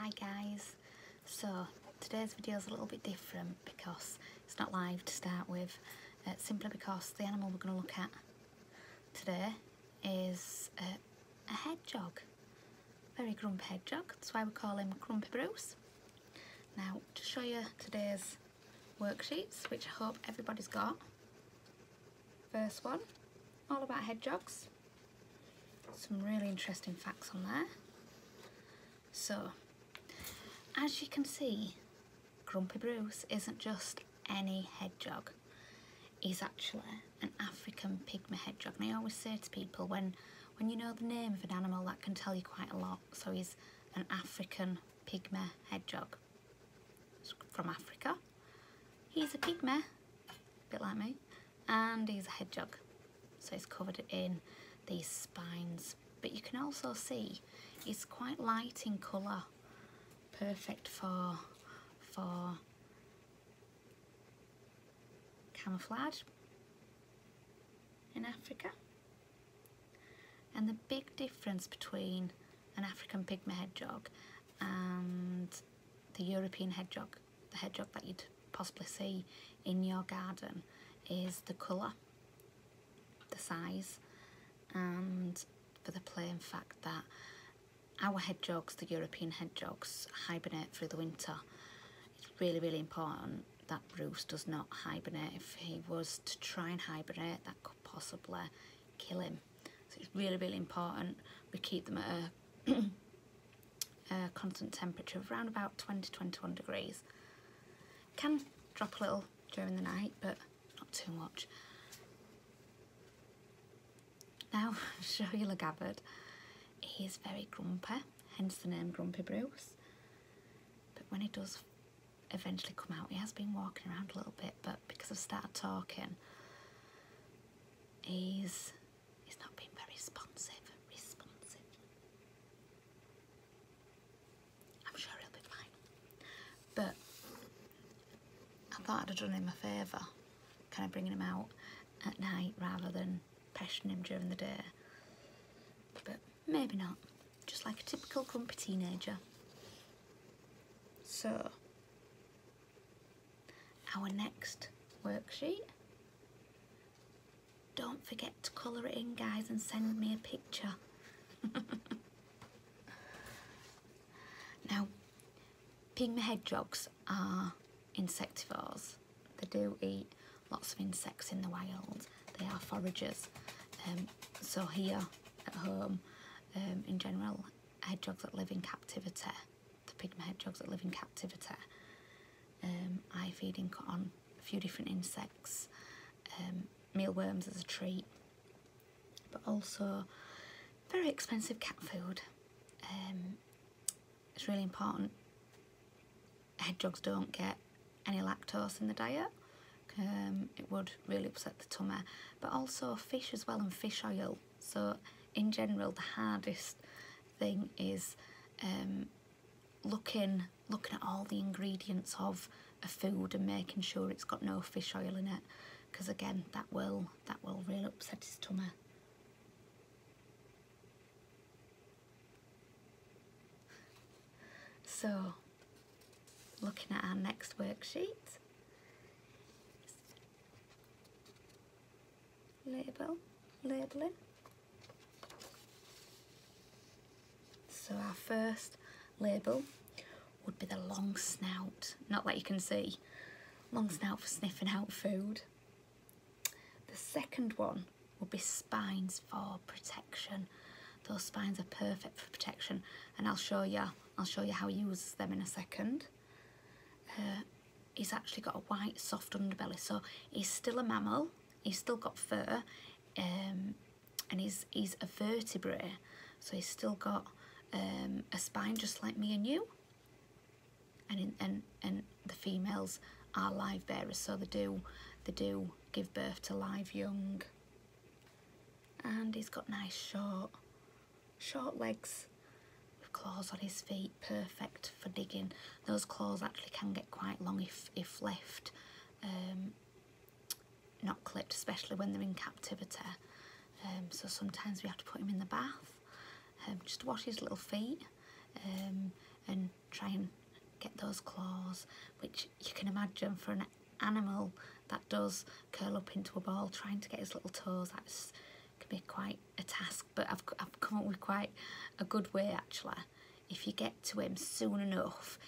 Hi guys, so today's video is a little bit different because it's not live to start with, simply because the animal we're going to look at today is a hedgehog, very grumpy hedgehog. That's why we call him Grumpy Bruce. Now to show you today's worksheets, which I hope everybody's got. First one, all about hedgehogs, some really interesting facts on there. So, as you can see, Grumpy Bruce isn't just any hedgehog. He's actually an African pygmy hedgehog. And I always say to people, when you know the name of an animal, that can tell you quite a lot. So he's an African pygmy hedgehog. He's from Africa. He's a pygmy, a bit like me, and he's a hedgehog. So he's covered in these spines. But you can also see it's quite light in colour, perfect for camouflage in Africa. And the big difference between an African pygmy hedgehog and the European hedgehog, the hedgehog that you'd possibly see in your garden, is the colour, the size, and for the plain fact that our hedgehogs, the European hedgehogs, hibernate through the winter. It's really, really important that Bruce does not hibernate. If he was to try and hibernate, that could possibly kill him. So it's really, really important we keep them at a constant temperature of around about 20-21 degrees. Can drop a little during the night, but not too much. Now, to show you the gabbard, he is very grumpy, hence the name Grumpy Bruce. But when he does eventually come out, he has been walking around a little bit, but because I've started talking, he's not been very responsive. I'm sure he'll be fine. But I thought I'd have done him a favour, kind of bringing him out at night rather than pestering him during the day. But maybe not, just like a typical grumpy teenager. So, our next worksheet. Don't forget to colour it in, guys, and send me a picture. Now, pygmy hedgehogs are insectivores. They do eat lots of insects in the wild. They are foragers. So here at home, in general, hedgehogs that live in captivity, the pygmy hedgehogs that live in captivity, I feed on a few different insects, mealworms as a treat, but also very expensive cat food. It's really important hedgehogs don't get any lactose in the diet. It would really upset the tummy, but also fish as well, and fish oil. So in general, the hardest thing is looking at all the ingredients of a food and making sure it's got no fish oil in it, because again, that will really upset his tummy. So, looking at our next worksheet. Labelling. So our first label would be the long snout. Not that you can see. Long snout for sniffing out food. The second one would be spines for protection. Those spines are perfect for protection, and I'll show you how he uses them in a second. He's actually got a white soft underbelly, so he's still a mammal. He's still got fur, and he's a vertebrate, so he's still got a spine just like me and you. And the females are live bearers, so they do give birth to live young. And he's got nice short legs with claws on his feet, perfect for digging. Those claws actually can get quite long if left not clipped, especially when they're in captivity. So sometimes we have to put him in the bath just to wash his little feet, and try and get those claws, which you can imagine for an animal that does curl up into a ball, trying to get his little toes out can be quite a task. But I've come up with quite a good way actually. If you get to him soon enough,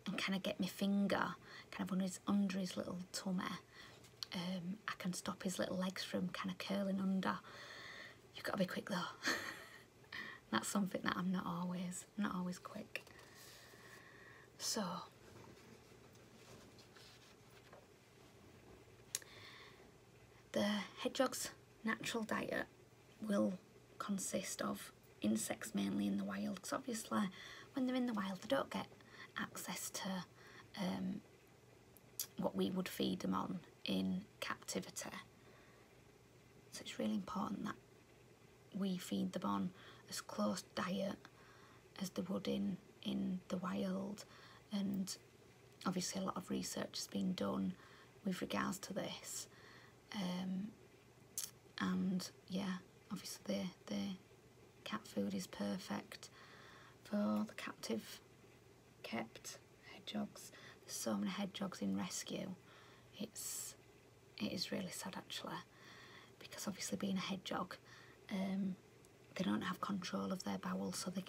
and kind of get my finger kind of under his little tummy, I can stop his little legs from kind of curling under. You've got to be quick though. That's something that I'm not always quick. So the hedgehog's natural diet will consist of insects mainly in the wild, because obviously when they're in the wild they don't get access to what we would feed them on in captivity. So it's really important that we feed them on as close diet as they would in the wild, and obviously a lot of research has been done with regards to this, and yeah, obviously the cat food is perfect for the kept hedgehogs. There's so many hedgehogs in rescue. It is really sad actually, because obviously being a hedgehog, they don't have control of their bowels, so they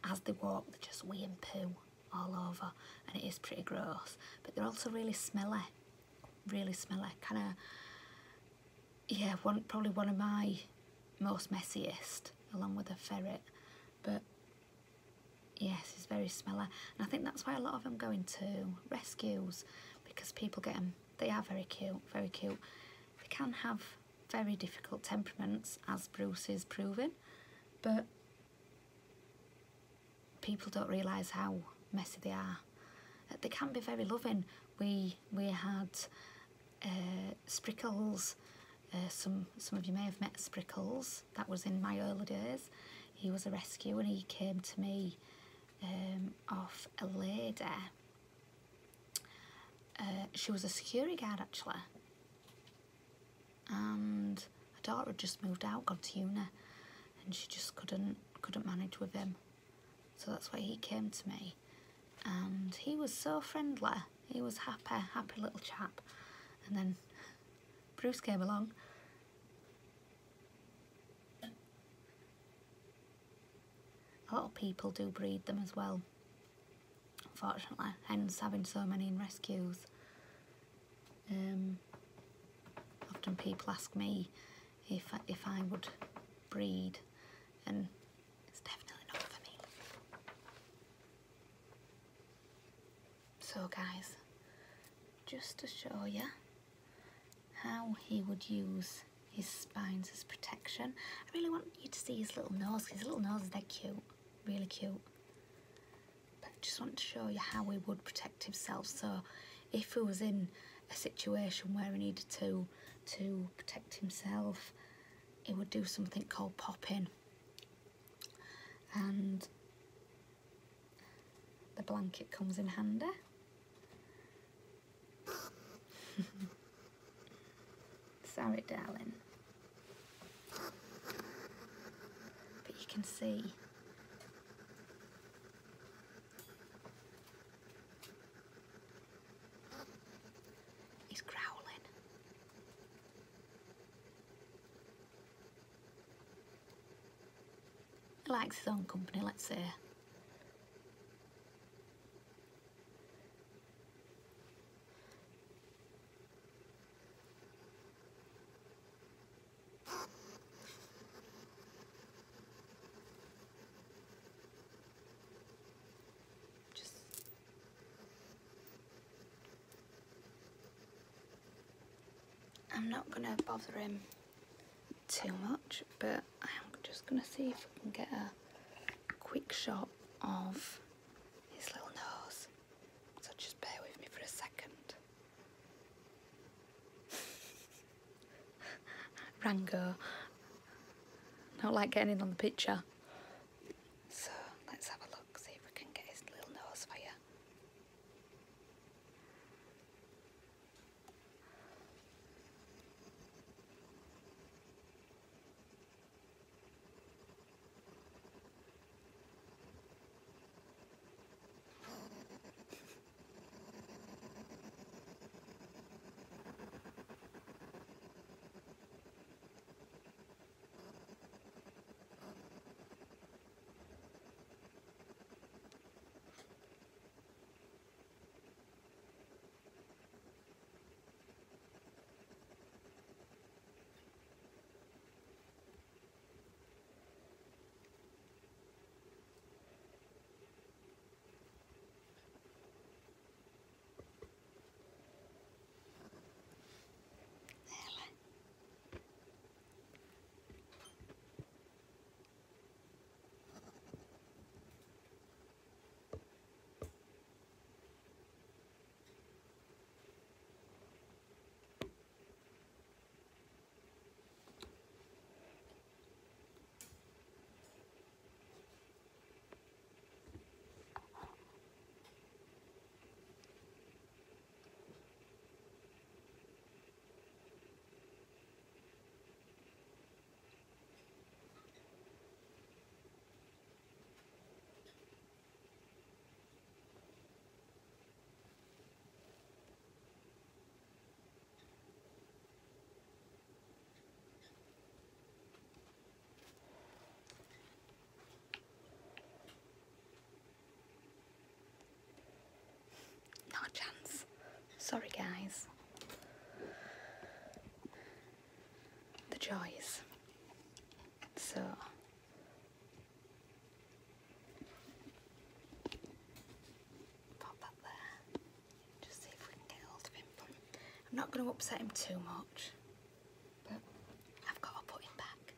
as they walk they just wee and poo all over, and it is pretty gross. But they're also really smelly, kind of, yeah, probably one of my most messiest, along with a ferret. But yes, it's very smelly, and I think that's why a lot of them go into rescues, because people get them. They are very cute, very cute. They can have very difficult temperaments, as Bruce is proving, but people don't realise how messy they are. They can be very loving. We had Sprickles. Some of you may have met Sprickles. That was in my early days. He was a rescue, and he came to me off a lady. She was a security guard actually, and her daughter had just moved out, gone to uni, and she just couldn't manage with him. So that's why he came to me, and he was so friendly. He was happy little chap. And then Bruce came along. A lot of people do breed them as well, unfortunately, hence having so many in rescues. Often people ask me if I would breed, and it's definitely not for me. So guys, just to show you how he would use his spines as protection, I really want you to see his little nose, because his little nose is dead cute, really cute. But I just want to show you how he would protect himself. So if he was in a situation where he needed to protect himself, he would do something called popping, and the blanket comes in handy. Sorry darling, but you can see he's growling. He likes his own company, let's say. I'm not going to bother him too much, but I'm just going to see if I can get a quick shot of his little nose. So just bear with me for a second. Rango. Not like getting in on the picture. So let's have a look, see if we can get his little nose for you. Sorry guys. The joys. So pop that there. Just see if we can get hold of him. I'm not going to upset him too much, but I've got to put him back.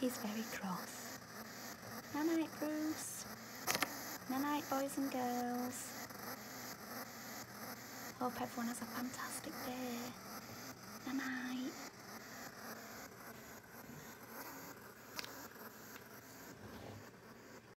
He's very cross. Night-night, Bruce. Night-night, boys and girls. Hope everyone has a fantastic day.